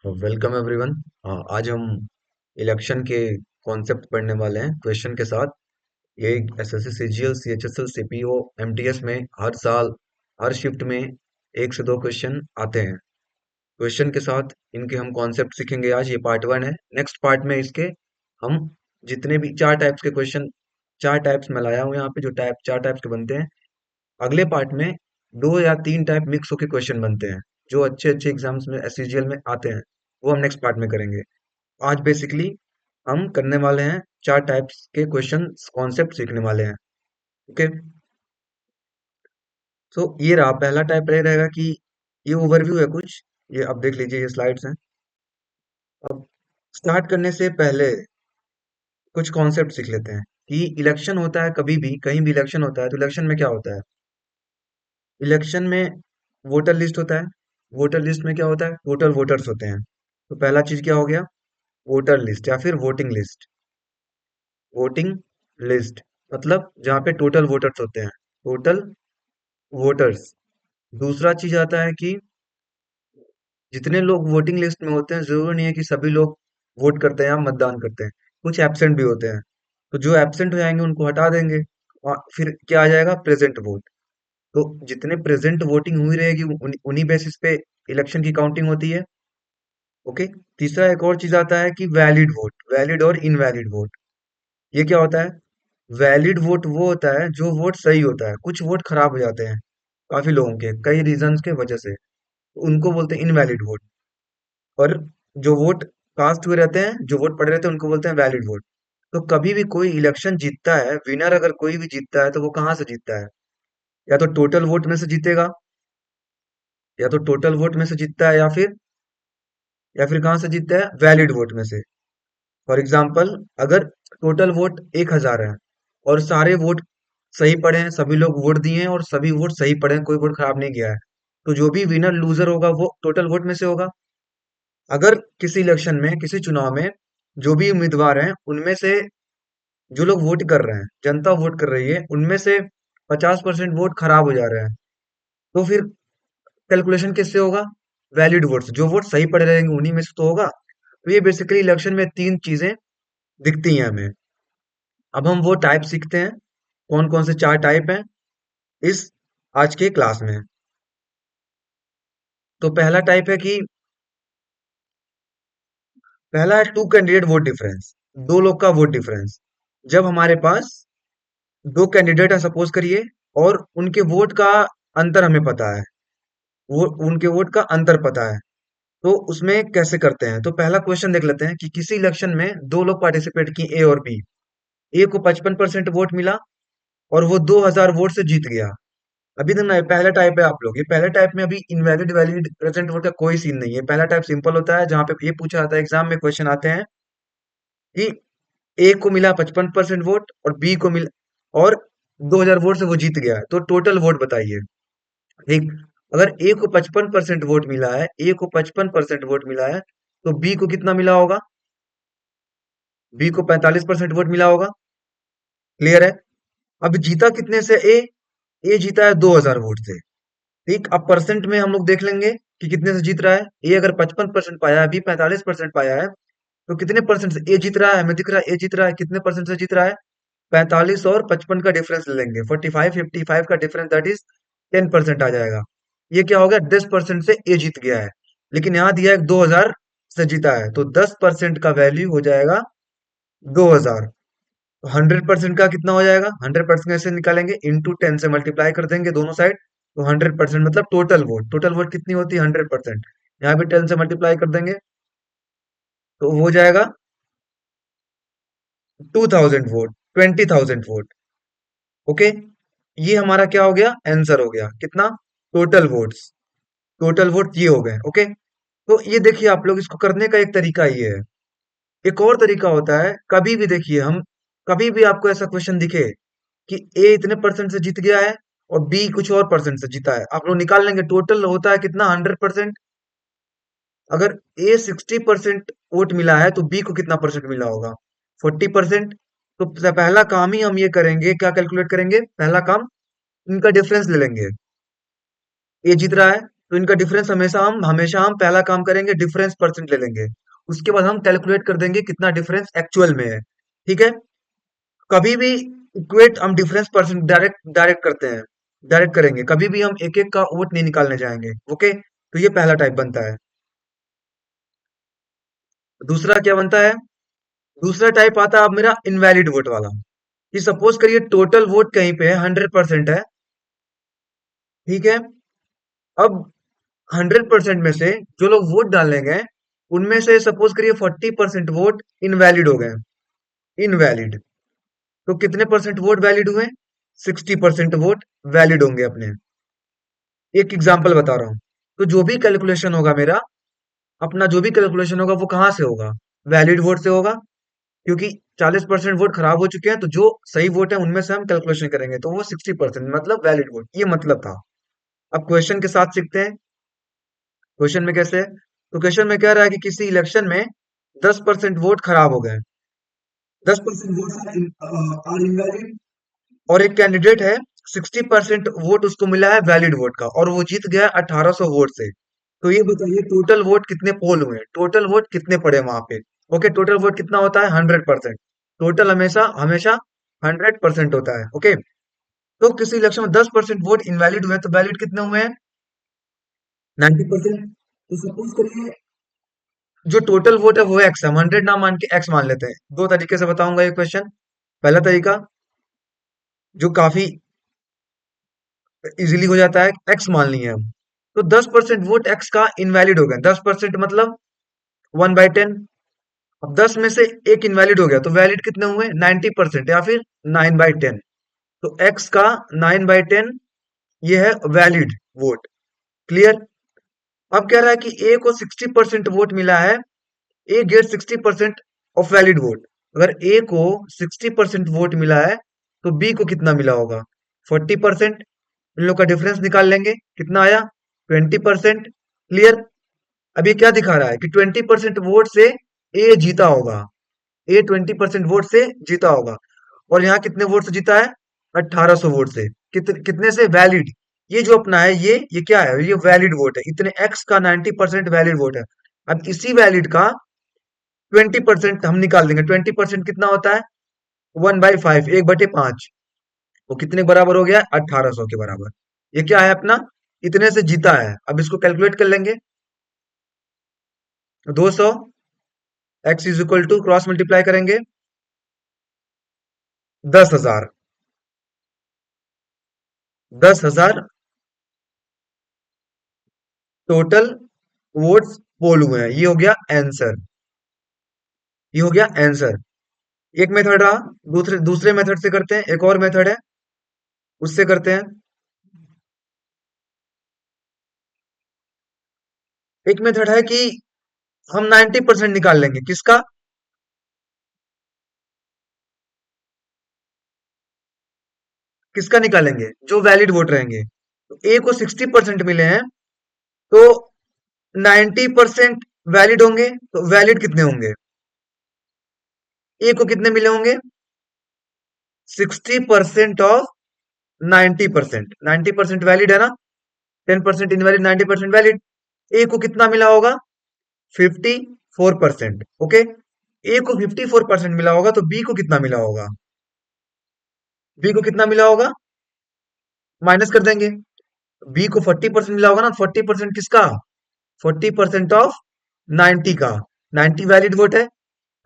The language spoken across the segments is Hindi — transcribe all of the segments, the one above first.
Welcome everyone. आज हम इलेक्शन के कॉन्सेप्ट पढ़ने वाले हैं क्वेश्चन के साथ। ये SSC CGL CHSL CPO MTS में हर साल हर शिफ्ट में एक से दो क्वेश्चन आते हैं। क्वेश्चन के साथ इनके हम कॉन्सेप्ट सीखेंगे। आज ये पार्ट वन है। नेक्स्ट पार्ट में इसके हम जितने भी चार टाइप्स के क्वेश्चन, चार टाइप्स मैं लाया हूँ यहाँ पे, जो टाइप चार टाइप्स के बनते हैं। अगले पार्ट में दो या तीन टाइप मिक्स होके क्वेश्चन बनते हैं, जो अच्छे अच्छे एग्जाम्स में एससीजीएल में आते हैं। वो हम नेक्स्ट पार्ट में करेंगे। आज बेसिकली हम करने वाले हैं चार टाइप्स के क्वेश्चन कॉन्सेप्ट सीखने वाले हैं। ओके, सो ये रहा पहला टाइप। रहेगा कि ये ओवरव्यू है कुछ, ये अब देख लीजिए, ये स्लाइड्स हैं। अब स्टार्ट करने से पहले कुछ कॉन्सेप्ट सीख लेते हैं कि इलेक्शन होता है, कभी भी कहीं भी इलेक्शन होता है तो इलेक्शन में क्या होता है। इलेक्शन में वोटर लिस्ट होता है। वोटर लिस्ट में क्या होता है, टोटल वोटर्स होते हैं। तो पहला चीज क्या हो गया, वोटर लिस्ट या फिर वोटिंग लिस्ट। वोटिंग लिस्ट मतलब जहाँ पे टोटल वोटर्स होते हैं, टोटल वोटर्स। दूसरा चीज आता है कि जितने लोग वोटिंग लिस्ट में होते हैं, जरूरी नहीं है कि सभी लोग वोट करते हैं या मतदान करते हैं। कुछ एब्सेंट भी होते हैं, तो जो एब्सेंट हो जाएंगे उनको हटा देंगे और फिर क्या आ जाएगा, प्रेजेंट वोट। तो जितने प्रेजेंट वोटिंग हुई रहेगी उन्हीं बेसिस पे इलेक्शन की काउंटिंग होती है। ओके। तीसरा एक और चीज आता है कि वैलिड वोट, वैलिड और इनवैलिड वोट। ये क्या होता है, वैलिड वोट वो होता है जो वोट सही होता है, कुछ वोट खराब हो जाते हैं काफी लोगों के कई रीजंस के वजह से, तो उनको बोलते हैं इनवैलिड वोट। और जो वोट कास्ट हुए रहते हैं, जो वोट पड़े रहते हैं, उनको बोलते हैं वैलिड वोट। तो कभी भी कोई इलेक्शन जीतता है, विनर अगर कोई भी जीतता है तो वो कहाँ से जीतता है, या तो टोटल वोट में से जीतेगा, या तो टोटल वोट में से जीतता है, या फिर कहाँ से जीतता है, वैलिड वोट में से। फॉर एग्जाम्पल, अगर टोटल वोट 1,000 है और सारे वोट सही पड़े हैं, सभी लोग वोट दिए हैं और सभी वोट सही पड़े हैं, कोई वोट खराब नहीं गया है, तो जो भी विनर लूजर होगा वो टोटल वोट में से होगा। अगर किसी इलेक्शन में, किसी चुनाव में जो भी उम्मीदवार हैं उनमें से जो लोग वोट कर रहे हैं, जनता वोट कर रही है, उनमें से 50% वोट खराब हो जा रहे हैं, तो फिर कैलकुलेशन किससे होगा, वैलिड वोट से। जो वोट सही पड़े रहेंगे उन्हीं में से तो होगा। तो ये बेसिकली इलेक्शन में तीन चीजें दिखती हैं हमें। अब हम वो टाइप सीखते हैं, कौन कौन से चार टाइप हैं इस आज के क्लास में। तो पहला टाइप है कि पहला है टू कैंडिडेट वोट डिफरेंस, दो लोग का वोट डिफरेंस। जब हमारे पास दो कैंडिडेट है सपोज करिए, और उनके वोट का अंतर हमें पता है, वो उनके वोट का अंतर पता है, तो उसमें कैसे करते हैं। तो पहला क्वेश्चन देख लेते हैं कि किसी इलेक्शन में दो लोग पार्टिसिपेट किए, ए और बी। ए को 55% वोट मिला और वो 2,000 वोट से जीत गया। अभी तक ना, ये पहला टाइप है आप लोग, ये पहले टाइप में अभी इनवैलिड वैलिड प्रेजेंट वोट का कोई सीन नहीं है। पहला टाइप सिंपल होता है, जहां पे ये पूछा जाता है, एग्जाम में क्वेश्चन आते हैं कि ए को मिला 55% वोट और बी को मिला, और 2,000 वोट से वो जीत गया है, तो टोटल वोट बताइए। ठीक। अगर ए को 55% वोट मिला है, ए को 55% वोट मिला है, तो बी को कितना मिला होगा, बी को 45% वोट मिला होगा। क्लियर है। अब जीता कितने से, ए जीता है 2,000 वोट से। ठीक। अब परसेंट में हम लोग देख लेंगे कि कितने से जीत रहा है। ए अगर 55% पाया है, बी 45% पाया है, तो कितने परसेंट से ए जीत रहा है, हमें दिख रहा है ए जीत रहा है, कितने परसेंट से जीत रहा है, 45 और 55 का डिफरेंस ले लेंगे, 45 55 का डिफरेंस, दैट इज 10% आ जाएगा। ये क्या हो गया, 10% से ए जीत गया है। लेकिन यहाँ दिया है 2,000 से जीता है, तो 10% का वैल्यू हो जाएगा 2,000। तो 100% का कितना हो जाएगा, 100% कैसे निकालेंगे, इंटू 10 से मल्टीप्लाई कर देंगे दोनों साइड। तो 100% मतलब टोटल वोट, टोटल वोट कितनी होती है, 100%। यहाँ भी 10 से मल्टीप्लाई कर देंगे, तो हो जाएगा 2,000 वोट, 20,000 वोट। ओके। ये हमारा क्या हो गया, आंसर हो गया कितना, टोटल वोट्स। टोटल वोट ये हो गए। ओके। तो ये देखिए आप लोग, इसको करने का एक तरीका ये है। एक और तरीका होता है, कभी भी देखिए हम, कभी भी आपको ऐसा क्वेश्चन दिखे कि ए इतने परसेंट से जीत गया है और बी कुछ और परसेंट से जीता है, आप लोग निकाल लेंगे टोटल होता है कितना, 100%। अगर ए 60% वोट मिला है तो बी को कितना परसेंट मिला होगा, 40%। तो पहला काम ही हम ये करेंगे, क्या कैलकुलेट करेंगे, पहला काम इनका डिफरेंस ले लेंगे। ए जीत रहा है तो इनका डिफरेंस हमेशा हम पहला काम करेंगे, डिफरेंस परसेंट ले लेंगे। उसके बाद हम कैलकुलेट कर देंगे कितना डिफरेंस एक्चुअल में है। ठीक है। कभी भी इक्वेट हम डिफरेंस परसेंट डायरेक्ट डायरेक्ट करते हैं, डायरेक्ट करेंगे, कभी भी हम एक एक का वोट नहीं निकालने जाएंगे। ओके, तो ये पहला टाइप बनता है। दूसरा क्या बनता है? दूसरा टाइप आता है अब मेरा इनवैलिड वोट वाला। कि सपोज करिए टोटल वोट कहीं पे है 100% है। ठीक है। अब 100% में से जो लोग वोट डालने गए, उनमें से सपोज करिए 40% वोट इनवैलिड हो गए। इनवैलिड। तो कितने परसेंट वोट वैलिड हुए? 60% वोट वैलिड होंगे अपने। एक एग्जांपल बता रहा हूं। तो जो भी कैलकुलेशन होगा मेरा, अपना जो भी कैलकुलेशन होगा वो कहाँ से होगा? वैलिड वोट से होगा। क्योंकि 40% वोट खराब हो चुके हैं, तो जो सही वोट है उनमें से हम कैलकुलेशन करेंगे, तो वो 60% मतलब वैलिड वोट, ये मतलब था। अब क्वेश्चन के साथ सीखते हैं। क्वेश्चन में कैसे है? तो क्वेश्चन में कह रहा है कि किसी इलेक्शन में 10% वोट खराब हो गए। 10% वोट आर इनवैलिड। और एक कैंडिडेट है, 60% वोट उसको मिला है वैलिड वोट का, और वो जीत गया 1800 वोट से। तो ये बताइए टोटल वोट कितने पोल हुए, टोटल वोट कितने पड़े वहां पे? ओके, टोटल वोट कितना होता है? 100%। टोटल हमेशा हमेशा 100% होता है। ओके। तो किसी इलेक्शन में 10% वोट इनवैलिड हुए, तो वैलिड कितने हुए हैं? 90%। तो सपोज करिए जो टोटल वोट है वो एक्स है, हम 100 ना मान के एक्स मान लेते हैं। दो तरीके से बताऊंगा ये क्वेश्चन। पहला तरीका जो काफी इजीली हो जाता है, एक्स मान लिए हम। तो 10% वोट एक्स का इनवैलिड हो गया। 10% मतलब 1/10। अब 10 में से एक इनवैलिड हो गया, तो वैलिड कितने हुए? 90% या फिर 9/10। तो एक्स का 9/10 ये है वैलिड वोट। क्लियर? अब कह रहा है कि ए को 60% वोट मिला है। ए गेट 60% ऑफ वैलिड वोट। अगर ए को 60% वोट मिला है, तो बी को कितना मिला होगा? 40%। इन लोग का डिफरेंस निकाल लेंगे, कितना आया? 20%। क्लियर? अब ये क्या दिखा रहा है कि 20% वोट से ए जीता होगा। ए 20% वोट से जीता होगा। और यहाँ कितने वोट से जीता है? 1800 वोट से। कितने से? वैलिड। ये जो अपना है, ये क्या है? ये वैलिड वोट है। इतने एक्स का 90% वैलिड वोट है। अब इसी वैलिड का 20% हम निकाल देंगे। 20% कितना होता है? 1/5, 1/5। वो कितने बराबर हो गया? 1800 के बराबर। ये क्या है अपना? इतने से जीता है। अब इसको कैलकुलेट कर लेंगे। 200 x is equal to, cross multiply करेंगे, 10,000। 10,000 टोटल वोट्स पोल हुए हैं। ये हो गया आंसर। ये हो गया आंसर। एक मेथड रहा। दूसरे दूसरे मेथड से करते हैं। एक और मेथड है, उससे करते हैं। एक मेथड है कि हम 90% निकाल लेंगे। किसका? किसका निकालेंगे? जो वैलिड वोट रहेंगे। तो ए को 60% मिले हैं, तो 90% वैलिड होंगे, तो वैलिड कितने होंगे? ए को कितने मिले होंगे? 60% ऑफ 90%। 90% वैलिड है ना? 10% इनवैलिड, 90% वैलिड। ए को कितना मिला होगा? 54%। ओके। ए को 54% मिला होगा, तो बी को कितना मिला होगा? बी को कितना मिला होगा? माइनस कर देंगे। बी को 40% मिला होगा ना? 40% किसका? 40% ऑफ 90 का। 90 वैलिड वोट है,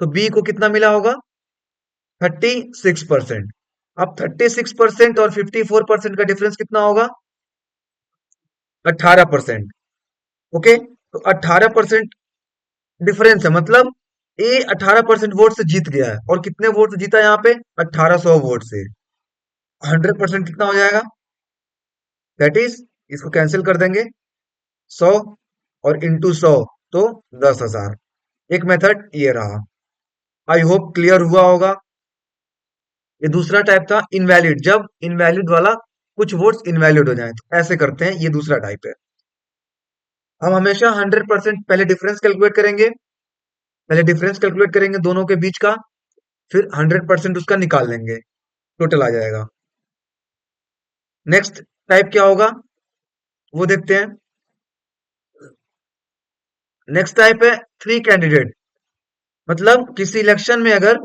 तो बी को कितना मिला होगा? 36%। अब 36% और 54% का डिफरेंस कितना होगा? 18%। ओके, तो 18% डिफरेंस है, मतलब ए 18% वोट से जीत गया है। और कितने वोट से जीता है यहाँ पे? 1800 वोट से। 100% कितना हो जाएगा? दैट इज, इसको कैंसिल कर देंगे, 100 और इंटू 100, तो 10,000। एक मेथड ये रहा। आई होप क्लियर हुआ होगा। ये दूसरा टाइप था इनवैलिड, जब इनवैलिड वाला कुछ वोट्स इनवैलिड हो जाए, तो ऐसे करते हैं। ये दूसरा टाइप है। हम हमेशा 100% पहले डिफरेंस कैलकुलेट करेंगे। पहले डिफरेंस कैलकुलेट करेंगे दोनों के बीच का, फिर 100% उसका निकाल लेंगे, टोटल आ जाएगा। नेक्स्ट टाइप क्या होगा वो देखते हैं। नेक्स्ट टाइप है थ्री कैंडिडेट, मतलब किसी इलेक्शन में अगर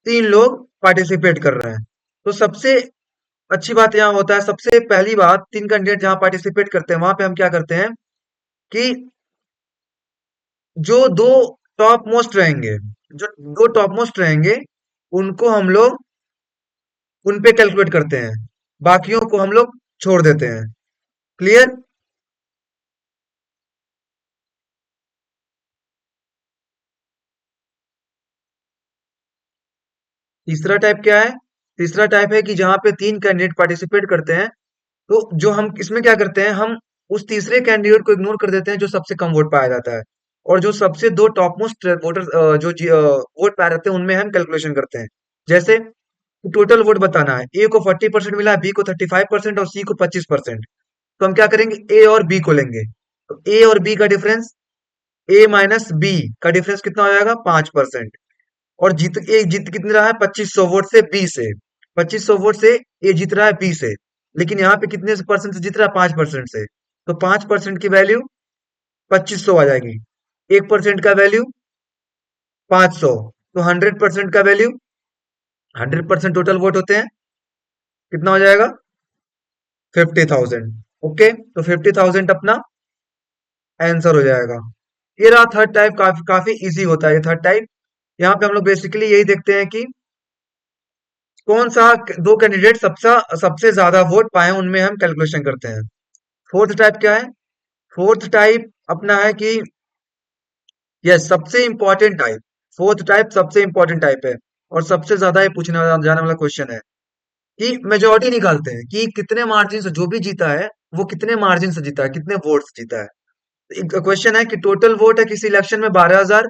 तीन लोग पार्टिसिपेट कर रहे हैं, तो सबसे अच्छी बात यहाँ होता है, सबसे पहली बात, तीन कैंडिडेट जहां पार्टिसिपेट करते हैं वहां पे हम क्या करते हैं कि जो दो टॉप मोस्ट रहेंगे, जो दो टॉप मोस्ट रहेंगे, उनको हम लोग उन पे कैलकुलेट करते हैं, बाकियों को हम लोग छोड़ देते हैं। क्लियर? तीसरा टाइप क्या है? तीसरा टाइप है कि जहां पे तीन कैंडिडेट पार्टिसिपेट करते हैं, तो जो हम इसमें क्या करते हैं, हम उस तीसरे कैंडिडेट को इग्नोर कर देते हैं जो सबसे कम वोट पाया जाता है, और जो सबसे दो टॉप मोस्ट वोटर जो वोट पाए जाते हैं उनमें हम कैलकुलेशन करते हैं। जैसे टोटल वोट बताना है, ए को 40% मिला है, बी को 35% और सी को 25%, तो हम क्या करेंगे, ए और बी को लेंगे। तो ए और बी का डिफरेंस, ए माइनस बी का डिफरेंस कितना हो जाएगा, 5%। और जीत कितने रहा है, 2500 वोट से, बी से। 2500 वोट से ए जीत रहा है बी से, लेकिन यहाँ पे कितने परसेंट से जीत रहा है, 5% से। तो 5% की वैल्यू 2500 आ जाएगी, 1% का वैल्यू 500, तो 100% का वैल्यू, 100% टोटल वोट होते हैं, कितना हो जाएगा, 50,000। ओके, तो 50,000 अपना आंसर हो जाएगा। ये रहा थर्ड टाइप, काफी काफी इजी होता है ये थर्ड टाइप। यहाँ पे हम लोग बेसिकली यही देखते हैं कि कौन सा दो कैंडिडेट सबसे सबसे ज्यादा वोट पाए, उनमें हम कैलकुलेशन करते हैं। फोर्थ टाइप क्या है? फोर्थ टाइप अपना है कि, यस, सबसे इंपॉर्टेंट टाइप, फोर्थ टाइप सबसे इंपॉर्टेंट टाइप है, और सबसे ज्यादा ये पूछने जाने वाला क्वेश्चन है कि मेजोरिटी निकालते हैं कि कितने मार्जिन से जो भी जीता है, वो कितने मार्जिन से जीता है, कितने वोट से जीता है। क्वेश्चन है कि टोटल वोट है किसी इलेक्शन में 12,000,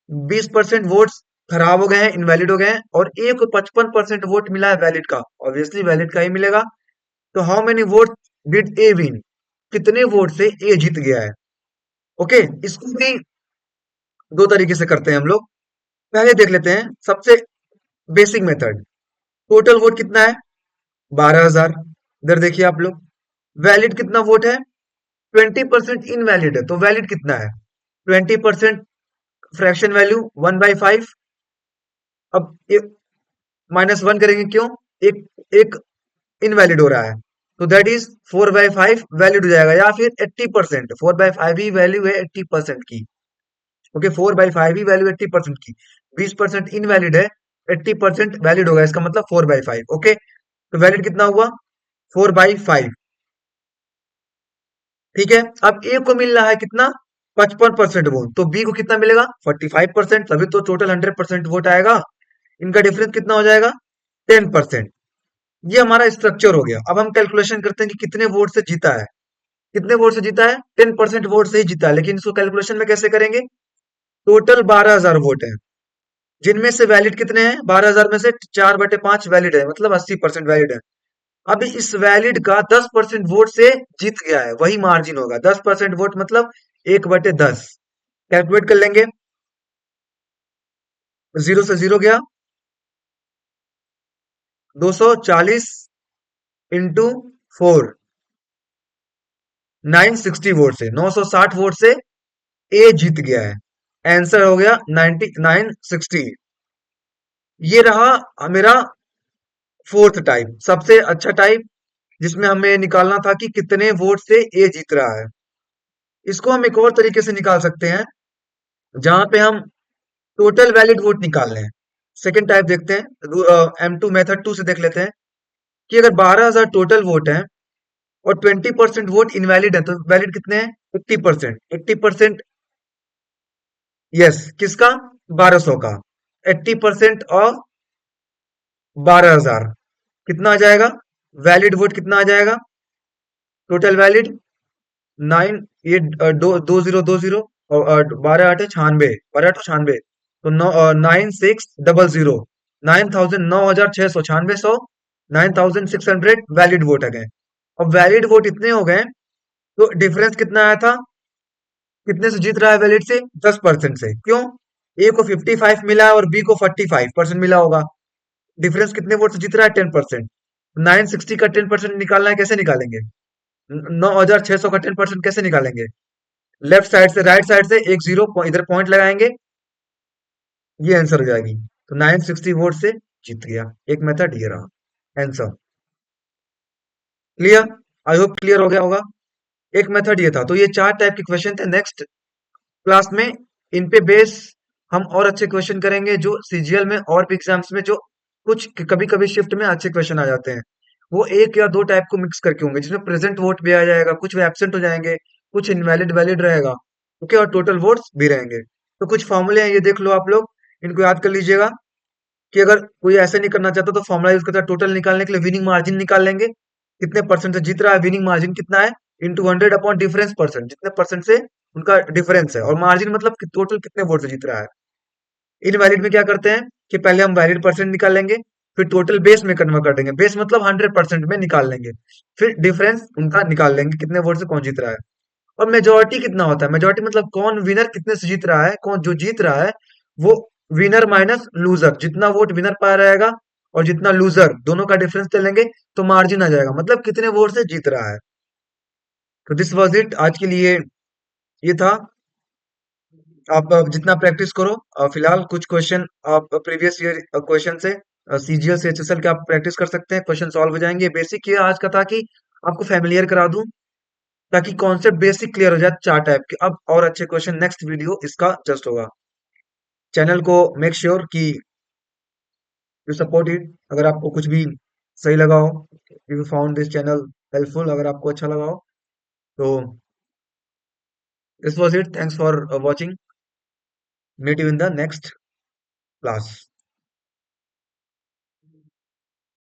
20% वोट्स खराब हो गए हैं, इनवैलिड हो गए हैं, और ए को 55% वोट मिला है वैलिड का, ऑब्वियसली वैलिड का ही मिलेगा। तो how many vote did a win, कितने वोट से ए जीत गया है। ओके, इसको भी दो तरीके से करते हैं हम लोग। पहले देख लेते हैं सबसे बेसिक मेथड, टोटल वोट कितना है, 12,000। इधर देखिए आप लोग, वैलिड कितना वोट है, 20% इनवैलिड है, तो वैलिड कितना है, 20%, फ्रैक्शन वैल्यू 1/5। अब -1 करेंगे, क्यों, एक एक इनवैलिड हो रहा है, तो दैट इज 4/5 वैलिड हो जाएगा, या फिर 80%, 4/5 ही वैल्यू है 80% की। ओके, 4/5 ही वैल्यू 80% की, 20% इनवैलिड है, 80% वैलिड होगा, इसका मतलब 4/5। ओके, तो वैलिड कितना हुआ, 4/5। ठीक है, अब ए को मिल रहा है कितना, 55% वोट, तो बी को कितना मिलेगा, 45%, तभी तो टोटल 100% वोट आएगा। इनका डिफरेंस कितना हो जाएगा, 10%। ये हमारा स्ट्रक्चर हो गया। अब हम कैलकुलेशन करते हैं कि कितने वोट से जीता है, कितने वोट से जीता है, 10% वोट से ही जीता है, लेकिन इसको कैलकुलेशन में कैसे करेंगे, टोटल 12,000 वोट है, जिनमें से वैलिड कितने हैं, 12,000 में से 4/5 वैलिड है, मतलब 80% वैलिड है। अब इस वैलिड का 10% वोट से जीत गया है, वही मार्जिन होगा, 10% वोट मतलब 1/10। कैलकुलेट कर लेंगे, जीरो से जीरो गया, 240 इंटू 4, 960 वोट से, 960 वोट से ए जीत गया है। आंसर हो गया 960। ये रहा मेरा फोर्थ टाइप, सबसे अच्छा टाइप, जिसमें हमें निकालना था कि कितने वोट से ए जीत रहा है। इसको हम एक और तरीके से निकाल सकते हैं, जहां पे हम टोटल वैलिड वोट निकाल लें। सेकेंड टाइप देखते हैं, M2 मेथड 2 से देख लेते हैं कि अगर 12,000 टोटल वोट है और 20% वोट इनवैलिड है, तो वैलिड कितने हैं, 80%। 80%, यस, किसका, 1200 का, 80% ऑफ 12,000 कितना आ जाएगा, वैलिड वोट कितना आ जाएगा, टोटल वैलिड 9, ये दो जीरो दो जीरो, और 12 8 96, 12 8 96, तो 9600, 9,000, 9,696, 9,600 वैलिड वोट आ गए। अब वैलिड वोट इतने हो गए, तो डिफरेंस कितना आया था, कितने से जीत रहा है वैलिड से, 10% से, क्यों, ए को 55 मिला है और बी को 45% मिला होगा, डिफरेंस कितने वोट से जीत रहा है, 10%। 960 का 10% निकालना है, कैसे निकालेंगे, 9,600 का 10% कैसे निकालेंगे, लेफ्ट साइड से राइट साइड से एक जीरो इधर पॉइंट लगाएंगे, ये आंसर हो जाएगी। तो 960 वोट से जीत गया। एक मेथड ये रहा answer. Clear? I hope clear हो गया होगा। एक मेथड ये था। तो ये चार टाइप के क्वेश्चन थे। नेक्स्ट क्लास में इन पे बेस हम और अच्छे क्वेश्चन करेंगे, जो सीजीएल में और भी एग्जाम्स में जो कुछ कभी कभी शिफ्ट में अच्छे क्वेश्चन आ जाते हैं, वो एक या दो टाइप को मिक्स करके होंगे, जिसमें प्रेजेंट वोट भी आ जाएगा, कुछ एब्सेंट हो जाएंगे, कुछ इनवैलिड वैलिड रहेगा। ओके, और टोटल वोट्स भी रहेंगे। तो कुछ फॉर्मूले हैं, ये देख लो आप लोग, इनको याद कर लीजिएगा। कि अगर कोई ऐसे नहीं करना चाहता तो फॉर्मूला यूज करता है, टोटल निकालने के लिए विनिंग मार्जिन निकाल लेंगे, कितने परसेंट से जीत रहा है, विनिंग मार्जिन कितना है, इंटू 100 अपॉन डिफरेंस परसेंट, जितने परसेंट से उनका डिफरेंस है, और मार्जिन मतलब कि टोटल कितने वोट से जीत रहा है। इनवैलिड में क्या करते हैं कि पहले हम वैलिड परसेंट निकाल लेंगे, फिर टोटल बेस में कन्वर्ट कर देंगे, बेस मतलब 100% में निकाल लेंगे, फिर डिफरेंस उनका निकाल लेंगे कितने वोट से कौन जीत रहा है। और मेजोरिटी कितना होता है, मेजोरिटी मतलब कौन विनर कितने से जीत रहा है, कौन जो जीत रहा है वो विनर माइनस लूजर, जितना वोट विनर पाया रहेगा और जितना लूजर, दोनों का डिफरेंस ले लेंगे, तो मार्जिन आ जाएगा, मतलब कितने वोट से जीत रहा है। तो दिस वाज इट आज के लिए। ये था। आप जितना प्रैक्टिस करो, फिलहाल कुछ क्वेश्चन आप प्रीवियस ईयर क्वेश्चन से सीजीएल से एचएसएल के आप प्रैक्टिस कर सकते हैं, क्वेश्चन सॉल्व हो जाएंगे। बेसिक ये आज का था कि आपको फैमिलियर करा दूं, ताकि कॉन्सेप्ट बेसिक क्लियर हो जाए चार टाइप के। अब और अच्छे क्वेश्चन नेक्स्ट वीडियो इसका जस्ट होगा। चैनल को मेक श्योर कि यू सपोर्ट इट। अगर आपको कुछ भी सही लगा हो, if you found this channel helpful, अगर आपको अच्छा लगा हो, तो this was it. Thanks for watching. Meet you in the next class.